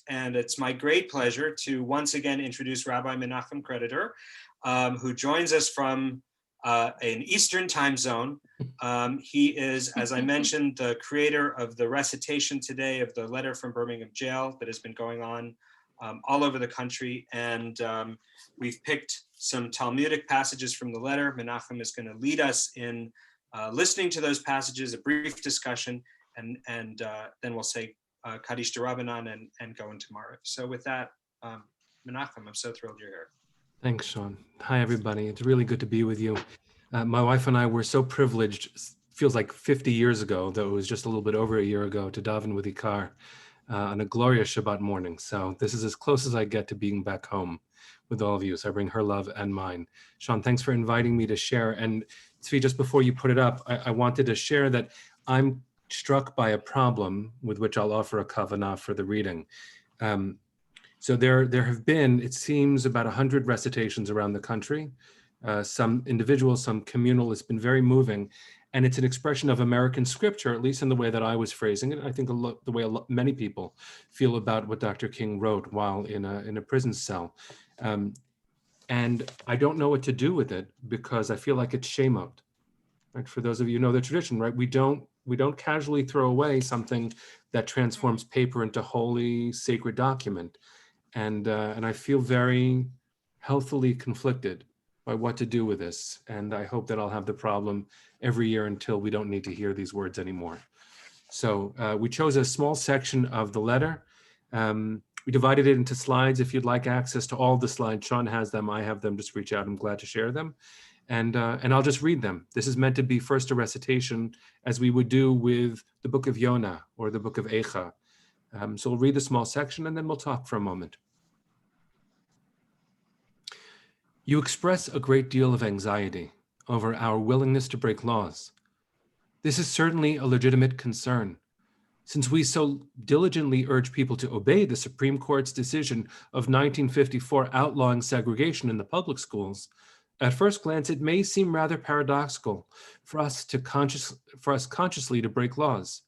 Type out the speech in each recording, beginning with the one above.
And it's my great pleasure to once again introduce Rabbi Menachem Creditor, who joins us from an Eastern time zone. He is, as I mentioned, the creator of the recitation today of the letter from Birmingham jail that has been going on all over the country. And we've picked some Talmudic passages from the letter. Menachem is going to lead us in listening to those passages, a brief discussion, and then we'll say Kaddish D'Rabbanan and go into Mariv. So with that, Menachem, I'm so thrilled you're here. Thanks, Sean. Hi, everybody. It's really good to be with you. My wife and I were so privileged, feels like 50 years ago, though it was just a little bit over a year ago, to daven with IKAR on a glorious Shabbat morning. So this is as close as I get to being back home with all of you. So I bring her love and mine. Sean, thanks for inviting me to share. And Tzvi, just before you put it up, I wanted to share that I'm struck by a problem with which I'll offer a kavanah for the reading. So there have been, it seems, about 100 recitations around the country, some individual, some communal. It's been very moving. And it's an expression of American scripture, at least in the way that I was phrasing it. I think the way many people feel about what Dr. King wrote while in a prison cell. And I don't know what to do with it because I feel like it's shemot. Right? For those of you who know the tradition, right? We don't casually throw away something that transforms paper into holy, sacred document. And I feel very healthily conflicted by what to do with this. And I hope that I'll have the problem every year until we don't need to hear these words anymore. So we chose a small section of the letter. We divided it into slides. If you'd like access to all the slides, Sean has them, I have them, just reach out. I'm glad to share them. And I'll just read them. This is meant to be first a recitation as we would do with the book of Yonah or the book of Eicha. So we'll read the small section and then we'll talk for a moment. You express a great deal of anxiety over our willingness to break laws. This is certainly a legitimate concern. Since we so diligently urge people to obey the Supreme Court's decision of 1954 outlawing segregation in the public schools, at first glance, it may seem rather paradoxical for us consciously to break laws.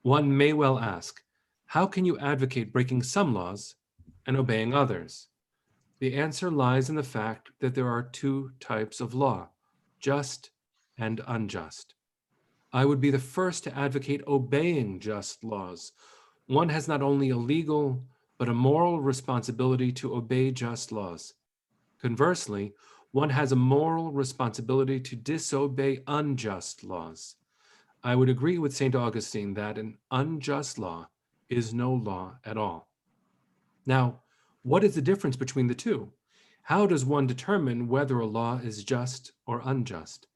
One may well ask, how can you advocate breaking some laws and obeying others? The answer lies in the fact that there are two types of law, just and unjust. I would be the first to advocate obeying just laws. One has not only a legal, but a moral responsibility to obey just laws. Conversely, one has a moral responsibility to disobey unjust laws. I would agree with St. Augustine that an unjust law is no law at all. Now, what is the difference between the two? How does one determine whether a law is just or unjust?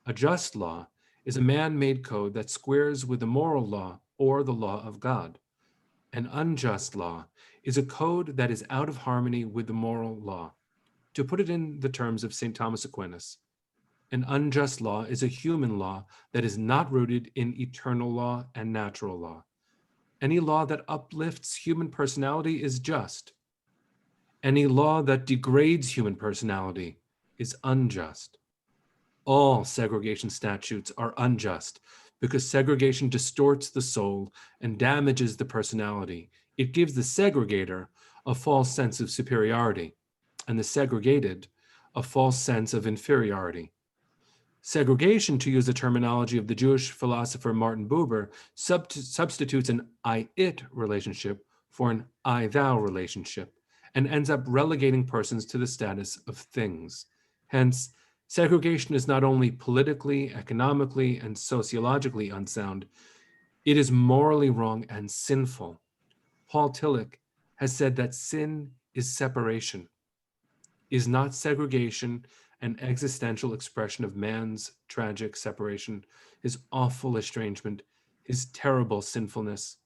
A just law is a man-made code that squares with the moral law or the law of God. An unjust law is a code that is out of harmony with the moral law. To put it in the terms of St. Thomas Aquinas, an unjust law is a human law that is not rooted in eternal law and natural law. Any law that uplifts human personality is just. Any law that degrades human personality is unjust. All segregation statutes are unjust because segregation distorts the soul and damages the personality. It gives the segregator a false sense of superiority and the segregated a false sense of inferiority. Segregation, to use the terminology of the Jewish philosopher Martin Buber, substitutes an I-it relationship for an I-thou relationship and ends up relegating persons to the status of things. Hence, segregation is not only politically, economically, and sociologically unsound, it is morally wrong and sinful. Paul Tillich has said that sin is separation. Is not segregation an existential expression of man's tragic separation, his awful estrangement, his terrible sinfulness?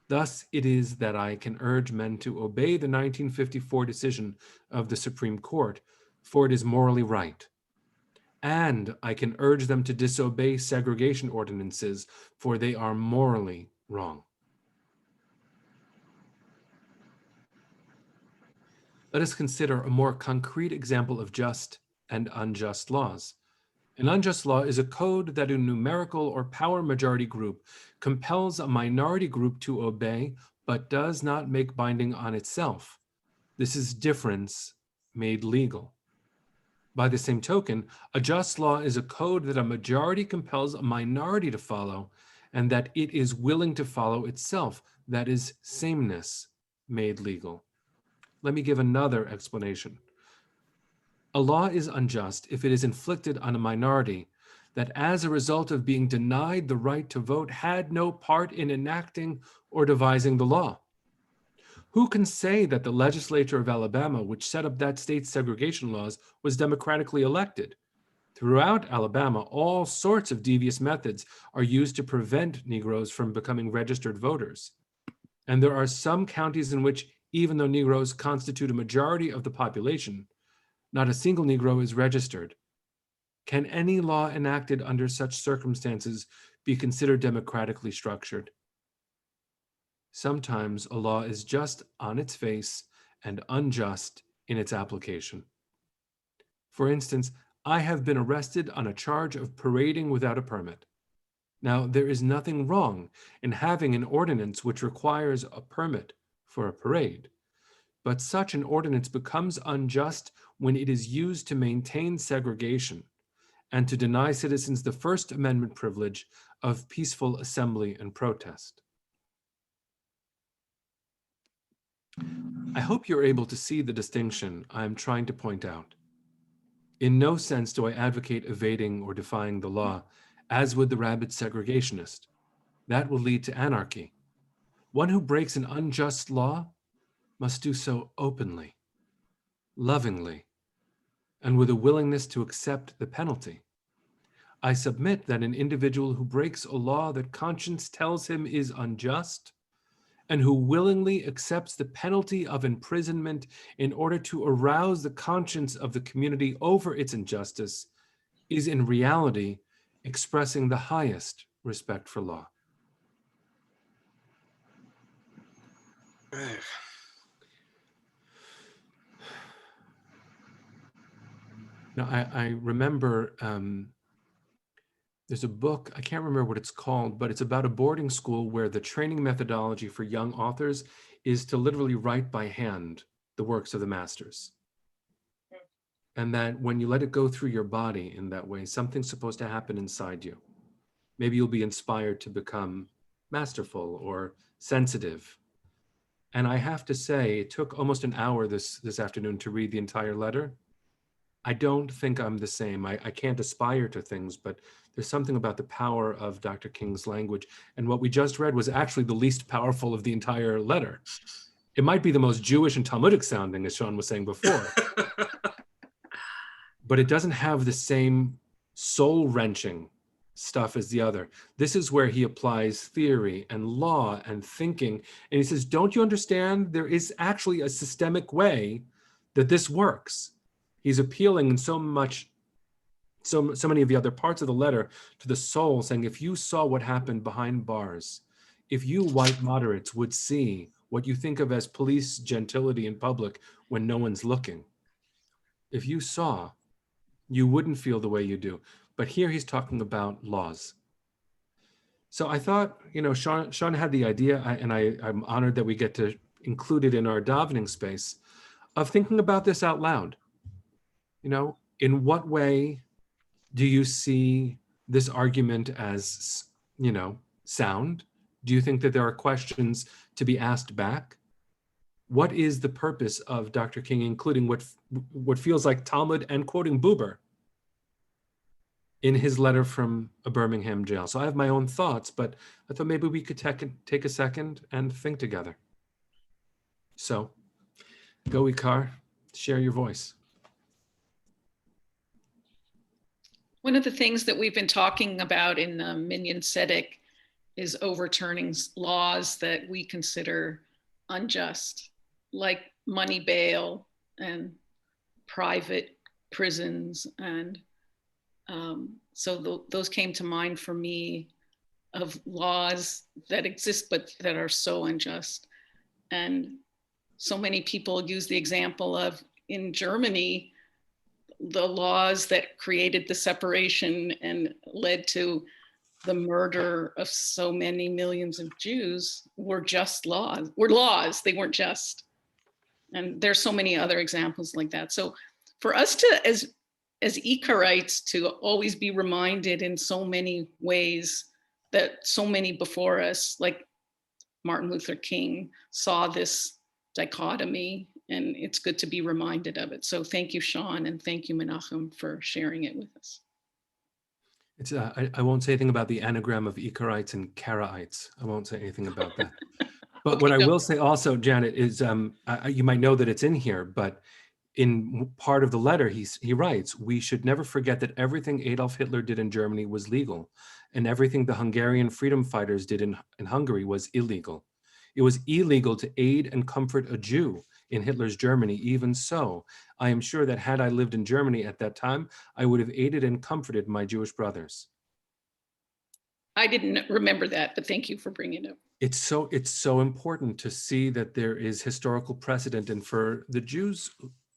Thus it is that I can urge men to obey the 1954 decision of the Supreme Court, for it is morally right. And I can urge them to disobey segregation ordinances, for they are morally wrong. Let us consider a more concrete example of just and unjust laws. An unjust law is a code that a numerical or power majority group compels a minority group to obey, but does not make binding on itself. This is difference made legal. By the same token, a just law is a code that a majority compels a minority to follow, and that it is willing to follow itself. That is sameness made legal. Let me give another explanation. A law is unjust if it is inflicted on a minority that, as a result of being denied the right to vote, had no part in enacting or devising the law. Who can say that the legislature of Alabama, which set up that state's segregation laws, was democratically elected? Throughout Alabama, all sorts of devious methods are used to prevent Negroes from becoming registered voters. And there are some counties in which, even though Negroes constitute a majority of the population, not a single Negro is registered. Can any law enacted under such circumstances be considered democratically structured? Sometimes a law is just on its face and unjust in its application. For instance, I have been arrested on a charge of parading without a permit. Now, there is nothing wrong in having an ordinance which requires a permit for a parade, but such an ordinance becomes unjust when it is used to maintain segregation and to deny citizens the First Amendment privilege of peaceful assembly and protest. I hope you're able to see the distinction I'm trying to point out. In no sense do I advocate evading or defying the law, as would the rabid segregationist. That will lead to anarchy. One who breaks an unjust law must do so openly, lovingly, and with a willingness to accept the penalty. I submit that an individual who breaks a law that conscience tells him is unjust, and who willingly accepts the penalty of imprisonment in order to arouse the conscience of the community over its injustice, is in reality expressing the highest respect for law. Now, I remember there's a book, I can't remember what it's called, but it's about a boarding school where the training methodology for young authors is to literally write by hand the works of the masters. And that when you let it go through your body in that way, something's supposed to happen inside you. Maybe you'll be inspired to become masterful or sensitive. And I have to say, it took almost an hour this afternoon to read the entire letter. I don't think I'm the same. I can't aspire to things, but there's something about the power of Dr. King's language. And what we just read was actually the least powerful of the entire letter. It might be the most Jewish and Talmudic sounding, as Sean was saying before. But it doesn't have the same soul-wrenching stuff as the other. This is where he applies theory and law and thinking. And he says, don't you understand? There is actually a systemic way that this works. He's appealing in so many of the other parts of the letter to the soul, saying, if you saw what happened behind bars, if you white moderates would see what you think of as police gentility in public when no one's looking, if you saw, you wouldn't feel the way you do. But here he's talking about laws. So I thought, Sean had the idea, and I'm honored that we get to include it in our davening space, of thinking about this out loud. In what way do you see this argument as, sound? Do you think that there are questions to be asked back? What is the purpose of Dr. King including what feels like Talmud and quoting Buber in his letter from a Birmingham jail? So I have my own thoughts, but I thought maybe we could take a second and think together. So go IKAR, share your voice. One of the things that we've been talking about in the Minyan Tzedek is overturning laws that we consider unjust, like money bail and private prisons. And so those came to mind for me, of laws that exist but that are so unjust. And so many people use the example of, in Germany, the laws that created the separation and led to the murder of so many millions of Jews were just laws, they weren't just. And there's so many other examples like that. So for us to, as IKARites, to always be reminded in so many ways that so many before us, like Martin Luther King, saw this dichotomy, and it's good to be reminded of it. So thank you, Sean, and thank you, Menachem, for sharing it with us. It's, I won't say anything about the anagram of IKARites and Karaites. I won't say anything about that. But Okay, what I go. will say also, Janet, is you might know that it's in here, but in part of the letter, he writes, we should never forget that everything Adolf Hitler did in Germany was legal, and everything the Hungarian freedom fighters did in Hungary was illegal. It was illegal to aid and comfort a Jew in Hitler's Germany. Even so, I am sure that had I lived in Germany at that time, I would have aided and comforted my Jewish brothers. I didn't remember that, but thank you for bringing it up. It's so important to see that there is historical precedent, and for the Jews,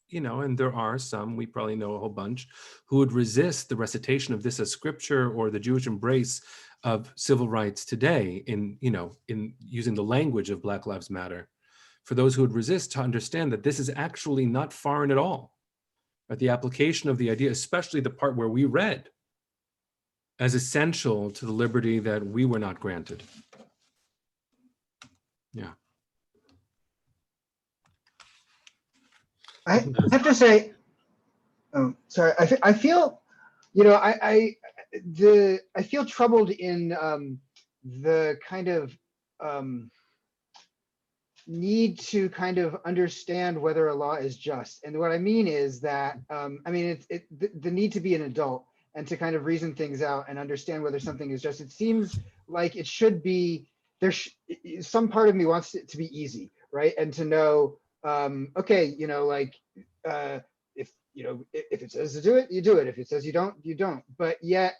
you know, and there are some, we probably know a whole bunch, who would resist the recitation of this as scripture or the Jewish embrace of civil rights today in, you know, in using the language of Black Lives Matter. For those who would resist, to understand that this is actually not foreign at all. But the application of the idea, especially the part where we read, as essential to the liberty that we were not granted. Yeah. I have to say, oh, sorry. I feel, you know, I feel troubled in the kind of need to kind of understand whether a law is just. And what I mean is that, I mean, the need to be an adult and to kind of reason things out and understand whether something is just. It seems like it should be, some part of me wants it to be easy, right? And to know, okay, you know, like, if, you know, if it says to do it, you do it. If it says you don't, you don't. But yet,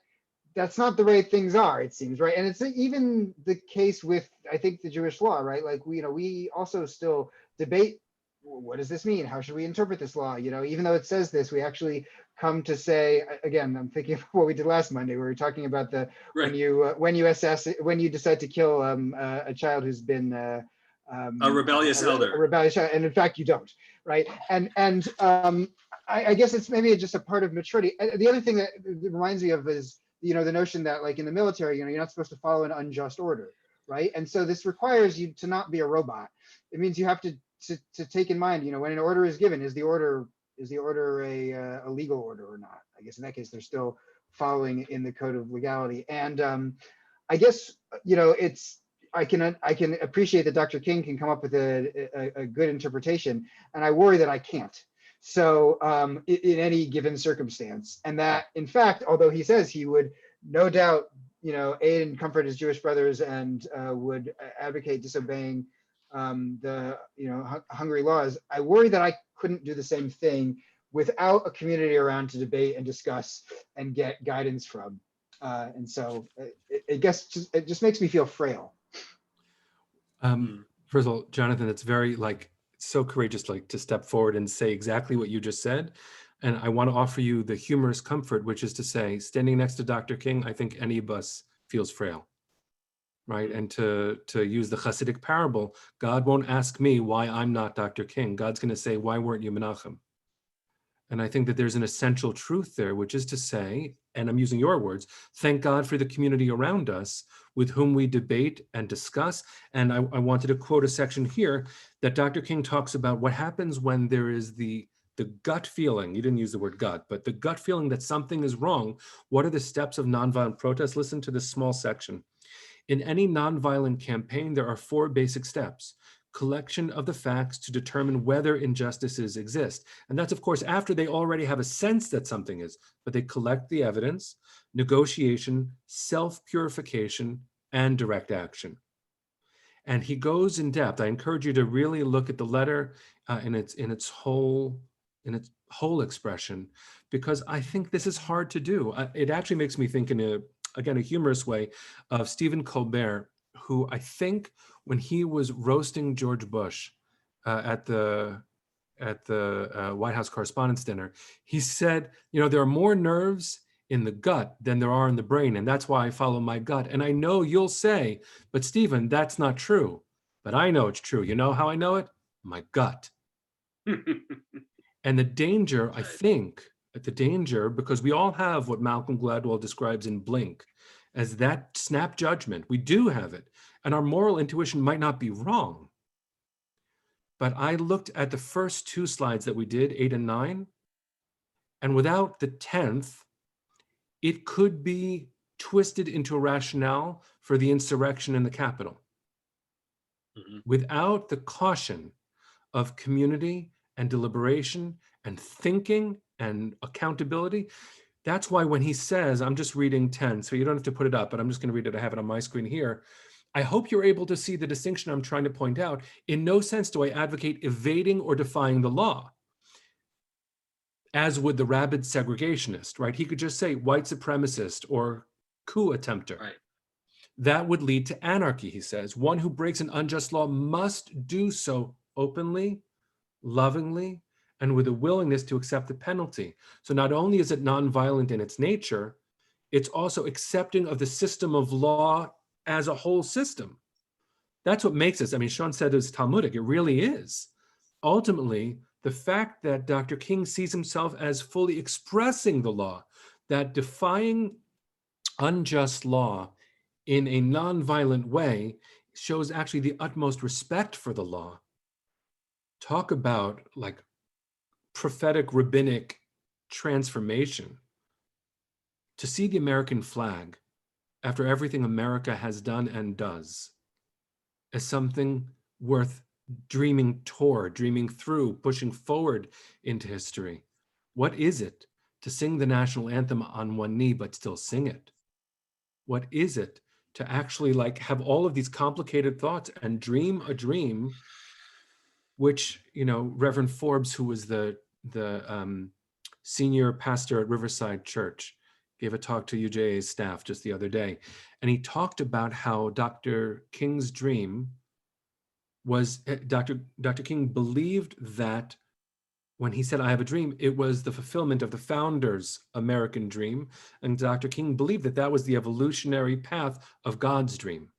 that's not the way things are, it seems, right? And it's even the case with, I think, the Jewish law, right? Like, we, you know, we also still debate, what does this mean? How should we interpret this law? You know, even though it says this, we actually come to say, again, I'm thinking of what we did last Monday, where we were talking about the, right, when you decide to kill a child who's been a rebellious elder, a rebellious child, and in fact you don't, right? And I guess it's maybe just a part of maturity. The other thing that it reminds me of is, you know, the notion that, like, in the military, you know, you're not supposed to follow an unjust order, right? And so this requires you to not be a robot. It means you have to take in mind, you know, when an order is given, is the order a legal order or not? I guess in that case, they're still following in the code of legality. And I guess, you know, I can appreciate that Dr. King can come up with a good interpretation, and I worry that I can't. So in any given circumstance, and that, in fact, although he says he would no doubt, you know, aid and comfort his Jewish brothers and would advocate disobeying the, you know, Hungary laws, I worry that I couldn't do the same thing without a community around to debate and discuss and get guidance from. And so it just makes me feel frail. First of all, Jonathan, it's very, like, so courageous, like, to step forward and say exactly what you just said. And I want to offer you the humorous comfort, which is to say, standing next to Dr. King, I think any of us feels frail, right? And to use the Hasidic parable, God won't ask me why I'm not Dr. King. God's going to say, why weren't you Menachem? And I think that there's an essential truth there, which is to say, and I'm using your words, thank God for the community around us with whom we debate and discuss. And I wanted to quote a section here that Dr. King talks about what happens when there is the gut feeling, you didn't use the word gut, but the gut feeling that something is wrong. What are the steps of nonviolent protest? Listen to this small section. In any nonviolent campaign, there are 4 basic steps. Collection of the facts to determine whether injustices exist. And that's, of course, after they already have a sense that something is, but they collect the evidence, negotiation, self-purification, and direct action. And he goes in depth. I encourage you to really look at the letter in its whole expression, because I think this is hard to do. It actually makes me think in a humorous way of Stephen Colbert, who I think when he was roasting George Bush at the at the White House Correspondents' Dinner. He said, you know, there are more nerves in the gut than there are in the brain, and that's why I follow my gut. And I know you'll say, but Stephen, that's not true. But I know it's true. You know how I know it? My gut. And the danger, I think, the danger, because we all have what Malcolm Gladwell describes in Blink as that snap judgment. We do have it. And our moral intuition might not be wrong. But I looked at the first two slides that we did, 8 and 9, and without the 10th, it could be twisted into a rationale for the insurrection in the Capitol. Mm-hmm. Without the caution of community and deliberation and thinking and accountability. That's why when he says, I'm just reading 10, so you don't have to put it up, but I'm just going to read it. I have it on my screen here. I hope you're able to see the distinction I'm trying to point out. In no sense do I advocate evading or defying the law, as would the rabid segregationist, right? He could just say white supremacist or coup attempter. Right. That would lead to anarchy, he says. One who breaks an unjust law must do so openly, lovingly, and with a willingness to accept the penalty. So not only is it nonviolent in its nature, it's also accepting of the system of law as a whole system. That's what makes us, I mean, Sean said it's Talmudic, it really is. Ultimately, the fact that Dr. King sees himself as fully expressing the law, that defying unjust law in a nonviolent way shows actually the utmost respect for the law. Talk about like prophetic rabbinic transformation. To see the American flag after everything America has done and does as something worth dreaming toward, dreaming through, pushing forward into history. What is it to sing the national anthem on one knee but still sing it? What is it to actually like have all of these complicated thoughts and dream a dream, which, you know, Reverend Forbes, who was the senior pastor at Riverside Church, gave a talk to UJA's staff just the other day. And he talked about how Dr. King's dream was, Dr. King believed that when he said, I have a dream, it was the fulfillment of the founder's American dream. And Dr. King believed that that was the evolutionary path of God's dream.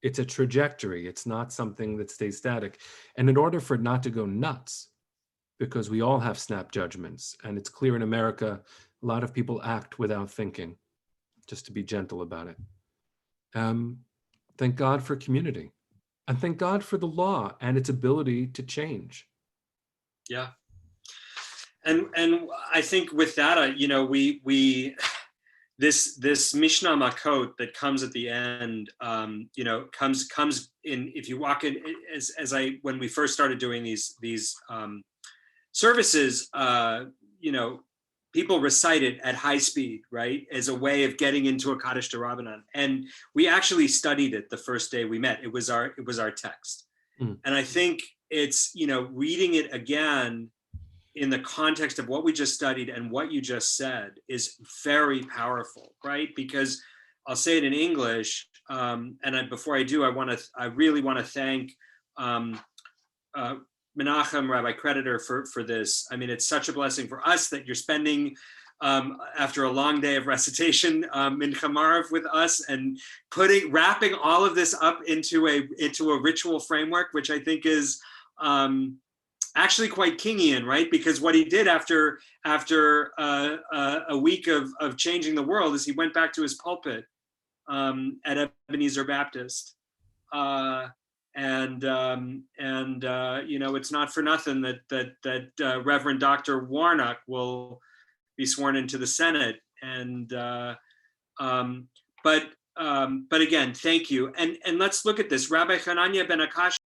It's a trajectory. It's not something that stays static. And in order for it not to go nuts, because we all have snap judgments, and it's clear in America, a lot of people act without thinking, just to be gentle about it. Thank God for community, and thank God for the law and its ability to change. Yeah. And I think with that, you know, this Mishnah Makot that comes at the end, you know, comes in, if you walk in, when we first started doing these services, you know, people recite it at high speed, right? As a way of getting into a Kaddish D'Rabbanan. And we actually studied it the first day we met. It was our text. Mm. And I think it's, you know, reading it again in the context of what we just studied and what you just said is very powerful, right? Because I'll say it in English, before I do, I really want to thank Menachem, Rabbi Creditor, for this. I mean, it's such a blessing for us that you're spending, after a long day of recitation, in Chamarav with us and wrapping all of this up into a ritual framework, which I think is actually quite Kingian, right? Because what he did after a week of changing the world is he went back to his pulpit at Ebenezer Baptist. You know, it's not for nothing that Reverend Dr. Warnock will be sworn into the Senate. But again, thank you. And let's look at this. Rabbi Hananya ben Akash